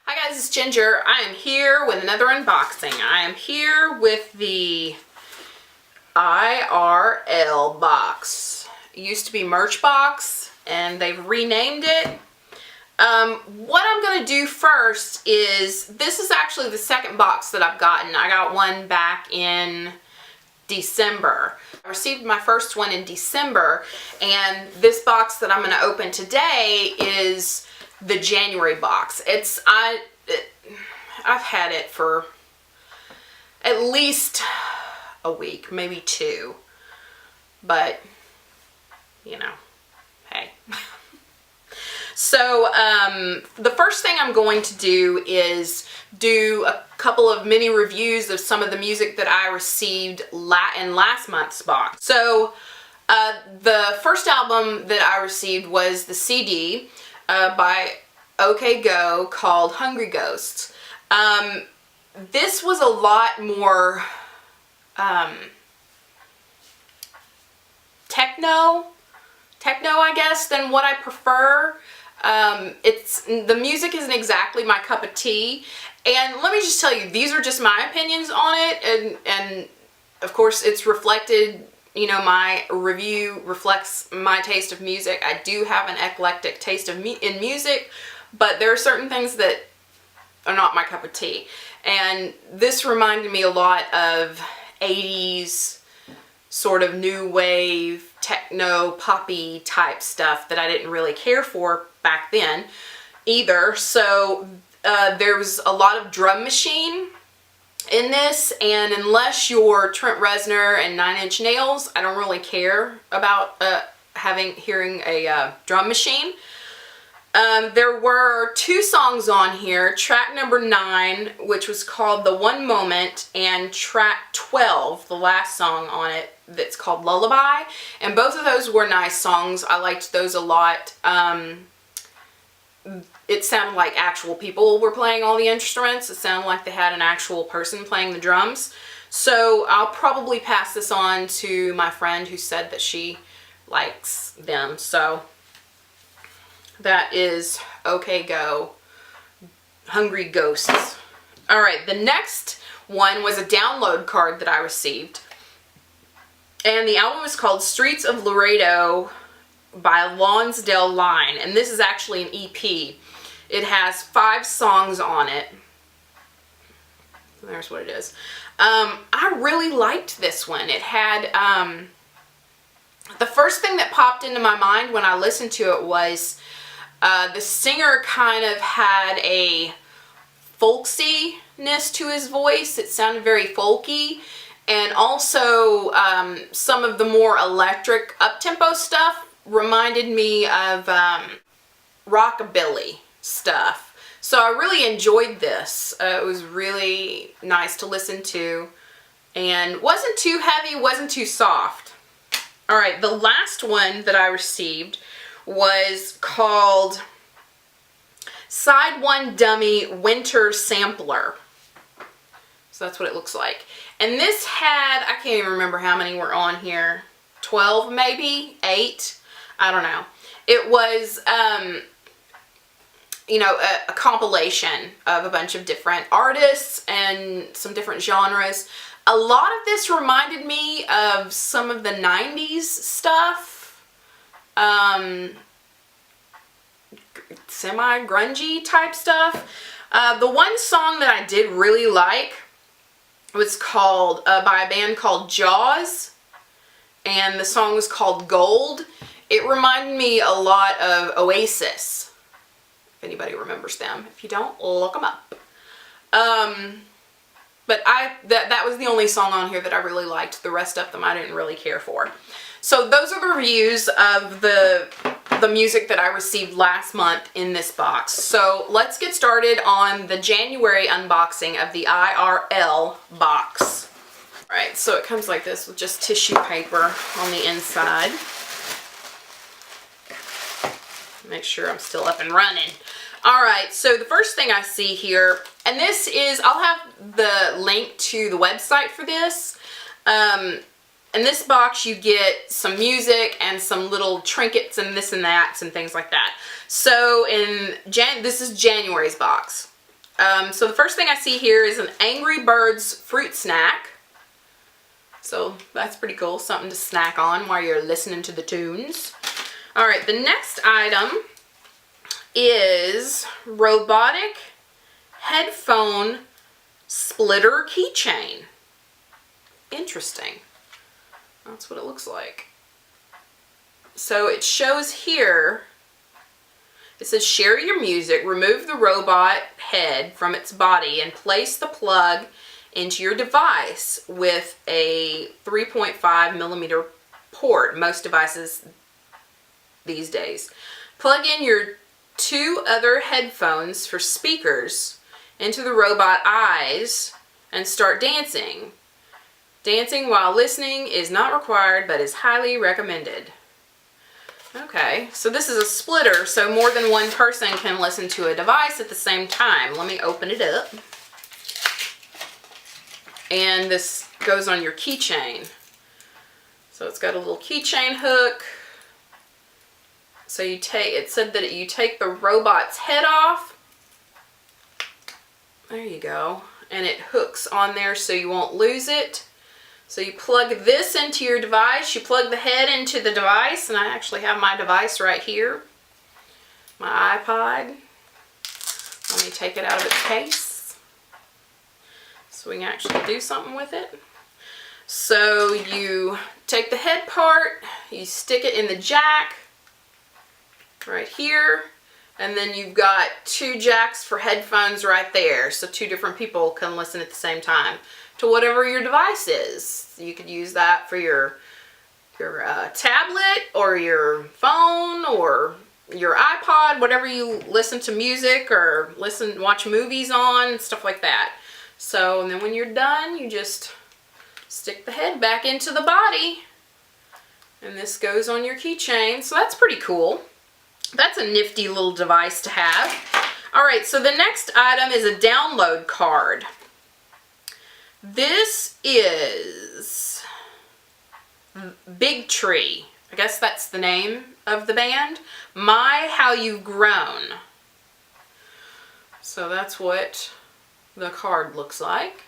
Hi guys, it's Ginger. I am here with another unboxing. I am here with the IRL box. It used to be Merch Box and they've renamed it. What I'm going to do first is, this is actually the second box that I've gotten. I got one back in December. I received my first one in December, and this box that I'm going to open today is the January box. I've had it for at least a week, maybe two, but you know, hey. So the first thing I'm going to do is do a couple of mini reviews of some of the music that I received in last month's box. So the first album that I received was the CD by OKGO called Hungry Ghosts. This was a lot more techno I guess, than what I prefer. The music isn't exactly my cup of tea, and let me just tell you, these are just my opinions on it, and of course it's reflected, you know, my review reflects my taste of music. I do have an eclectic taste in music, but there are certain things that are not my cup of tea, and this reminded me a lot of 80s sort of new wave, techno, poppy type stuff that I didn't really care for back then either. So there was a lot of drum machine in this, and unless you're Trent Reznor and 9 Inch Nails, I don't really care about hearing a drum machine. There were two songs on here, track number 9, which was called The One Moment, and track 12, the last song on it, that's called Lullaby, and both of those were nice songs. I liked those a lot. It sounded like actual people were playing all the instruments. It sounded like they had an actual person playing the drums. So I'll probably pass this on to my friend who said that she likes them. So that is OKGO, Hungry Ghosts. Alright, the next one was a download card that I received. And the album is called Streets of Laredo by Lonsdale Line. And this is actually an EP. It has 5 songs on it. There's what it is. I really liked this one. It had, the first thing that popped into my mind when I listened to it was the singer kind of had a folksiness to his voice. It sounded very folky, and also some of the more electric up-tempo stuff reminded me of rockabilly stuff. So I really enjoyed this. It was really nice to listen to, and wasn't too heavy, wasn't too soft. Alright, the last one that I received was called Side 1 Dummy Winter Sampler. So that's what it looks like. And this had, I can't even remember how many were on here. 12 maybe? 8? I don't know. It was, you know, a compilation of a bunch of different artists and some different genres. A lot of this reminded me of some of the 90s stuff. Semi-grungy type stuff. The one song that I did really like was called, by a band called Jaws, and the song was called Gold. It reminded me a lot of Oasis, if anybody remembers them. If you don't, look them up. But that was the only song on here that I really liked. The rest of them I didn't really care for. So those are the reviews of the music that I received last month in this box. So let's get started on the January unboxing of the IRL box. Alright, so it comes like this with just tissue paper on the inside. Make sure I'm still up and running. Alright, so the first thing I see here, and this is, I'll have the link to the website for this. In this box you get some music and some little trinkets and this and that and things like that. So this is January's box. So the first thing I see here is an Angry Birds fruit snack. So that's pretty cool, something to snack on while you're listening to the tunes. All right, the next item is robotic headphone splitter keychain. Interesting. That's what it looks like. So it shows here, it says share your music, remove the robot head from its body and place the plug into your device with a 3.5 millimeter port, most devices these days. Plug in your 2 other headphones for speakers into the robot eyes and start dancing. Dancing while listening is not required but is highly recommended. Okay, so this is a splitter, so more than one person can listen to a device at the same time. Let me open it up. And this goes on your keychain. So it's got a little keychain hook. So you take, it said that you take the robot's head off. There you go. And it hooks on there so you won't lose it. So you plug this into your device, you plug the head into the device, and I actually have my device right here, my iPod. Let me take it out of its case so we can actually do something with it. So you take the head part, you stick it in the jack right here, and then you've got 2 jacks for headphones right there, so 2 different people can listen at the same time to whatever your device is. You could use that for your tablet or your phone or your iPod, whatever you listen to music or watch movies on, stuff like that. So, and then when you're done, you just stick the head back into the body, and this goes on your keychain. So that's pretty cool. That's a nifty little device to have. All right, so the next item is a download card. This is Big Tree. I guess that's the name of the band. My How You've Grown. So that's what the card looks like.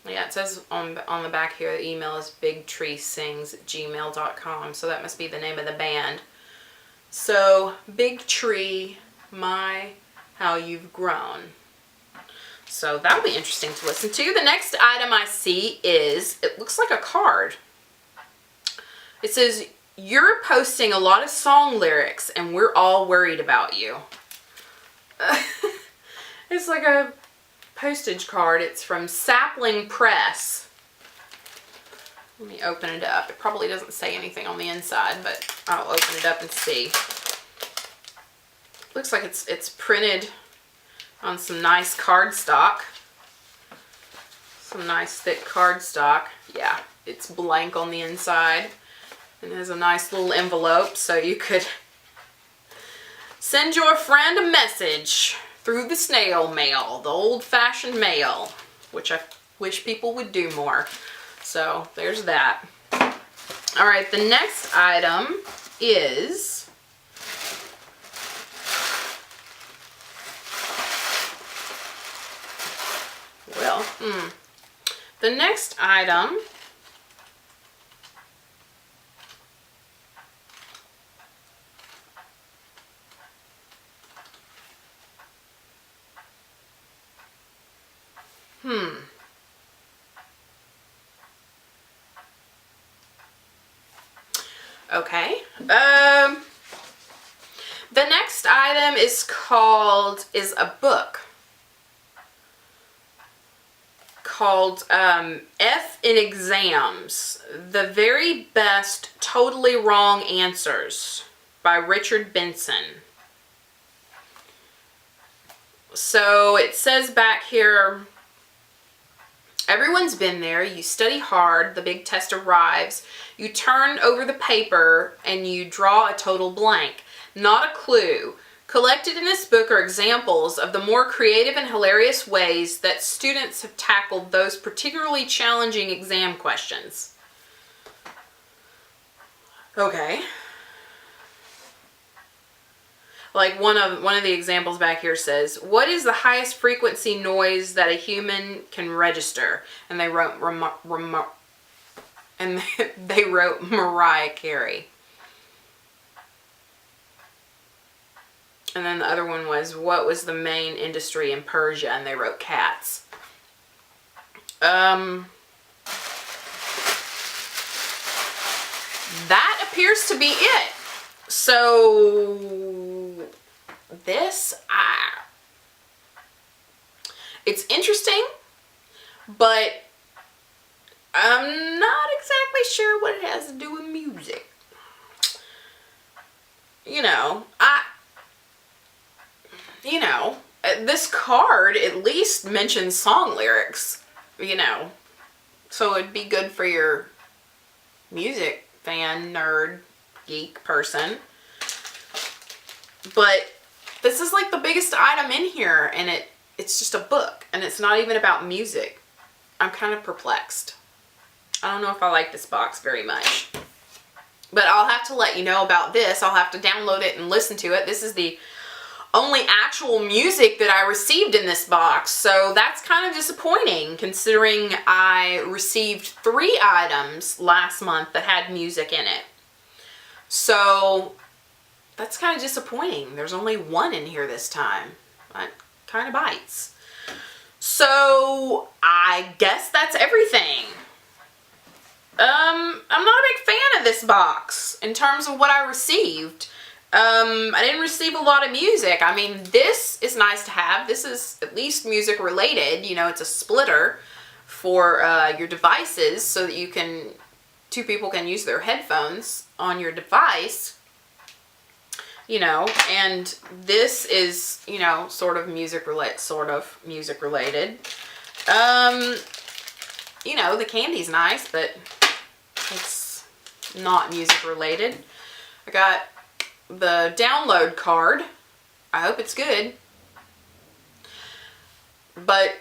Yeah, it says on the back here, the email is bigtreesings@gmail.com. So that must be the name of the band. So, Big Tree, My How You've Grown. So that'll be interesting to listen to. The next item I see is, it looks like a card. It says, you're posting a lot of song lyrics and we're all worried about you. It's like a postage card. It's from Sapling Press. Let me open it up. It probably doesn't say anything on the inside, but I'll open it up and see. Looks like it's printed on some nice cardstock. Some nice thick cardstock. Yeah, it's blank on the inside. And there's a nice little envelope so you could send your friend a message through the snail mail, the old-fashioned mail, which I wish people would do more. So there's that. All right, the next item is the next item okay. The next item is a book called F in Exams, The Very Best Totally Wrong Answers by Richard Benson. So it says back here, everyone's been there. You study hard, the big test arrives, you turn over the paper and you draw a total blank, not a clue. Collected in this book are examples of the more creative and hilarious ways that students have tackled those particularly challenging exam questions. Okay. Like one of the examples back here says, what is the highest frequency noise that a human can register? And they wrote they wrote Mariah Carey. And then the other one was, what was the main industry in Persia? And they wrote cats. That appears to be it. So this, it's interesting, but I'm not exactly sure what it has to do with music. This card at least mentions song lyrics, so it'd be good for your music fan, nerd, geek person. But this is like the biggest item in here, and it's just a book, and it's not even about music. I'm kind of perplexed. I don't know if I like this box very much. But I'll have to let you know about this. I'll have to download it and listen to it. This is the only actual music that I received in this box, so that's kind of disappointing considering I received 3 items last month that had music in it. So that's kind of disappointing. There's only 1 in here this time. That kind of bites. So I guess that's everything. I'm not a big fan of this box in terms of what I received. I didn't receive a lot of music. I mean, this is nice to have. This is at least music related. It's a splitter for your devices so that 2 people can use their headphones on your device. And this is, sort of music related. The candy's nice, but it's not music related. I got the download card. I hope it's good. But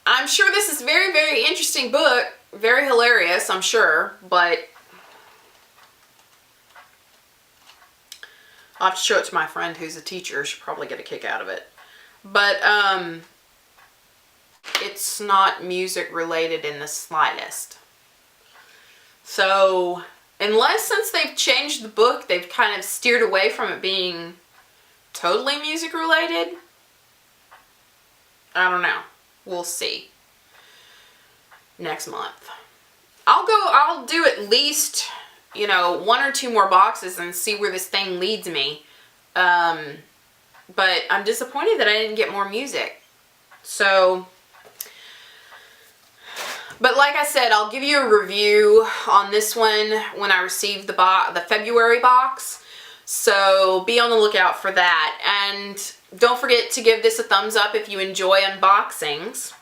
I'm sure this is a very, very interesting book. Very hilarious, I'm sure. But I'll have to show it to my friend who's a teacher. She'll probably get a kick out of it. But it's not music related in the slightest. So unless since they've changed the book, they've kind of steered away from it being totally music related. I don't know. We'll see. Next month. I'll do at least, 1 or 2 more boxes and see where this thing leads me. But I'm disappointed that I didn't get more music. So, but like I said, I'll give you a review on this one when I receive the February box. So be on the lookout for that. And don't forget to give this a thumbs up if you enjoy unboxings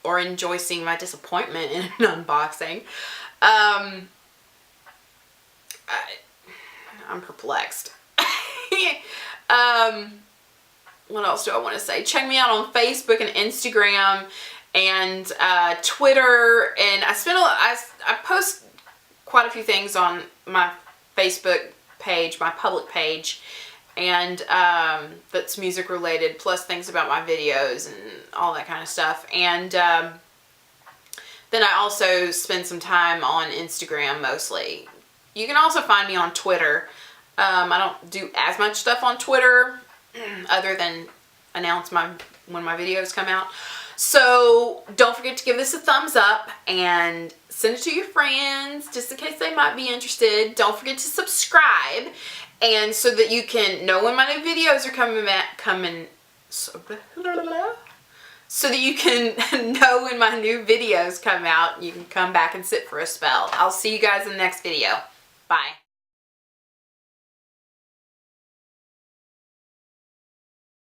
or enjoy seeing my disappointment in an unboxing. I'm perplexed. What else do I want to say? Check me out on Facebook and Instagram and Twitter, and I post quite a few things on my Facebook page, my public page, and that's music related, plus things about my videos and all that kind of stuff. And then I also spend some time on Instagram mostly. You can also find me on Twitter. I don't do as much stuff on Twitter other than announce when my videos come out. So don't forget to give this a thumbs up and send it to your friends just in case they might be interested. Don't forget to subscribe, and so that you can know when my new videos are coming, so that you can know when my new videos come out. You can come back and sit for a spell. I'll see you guys in the next video. Bye.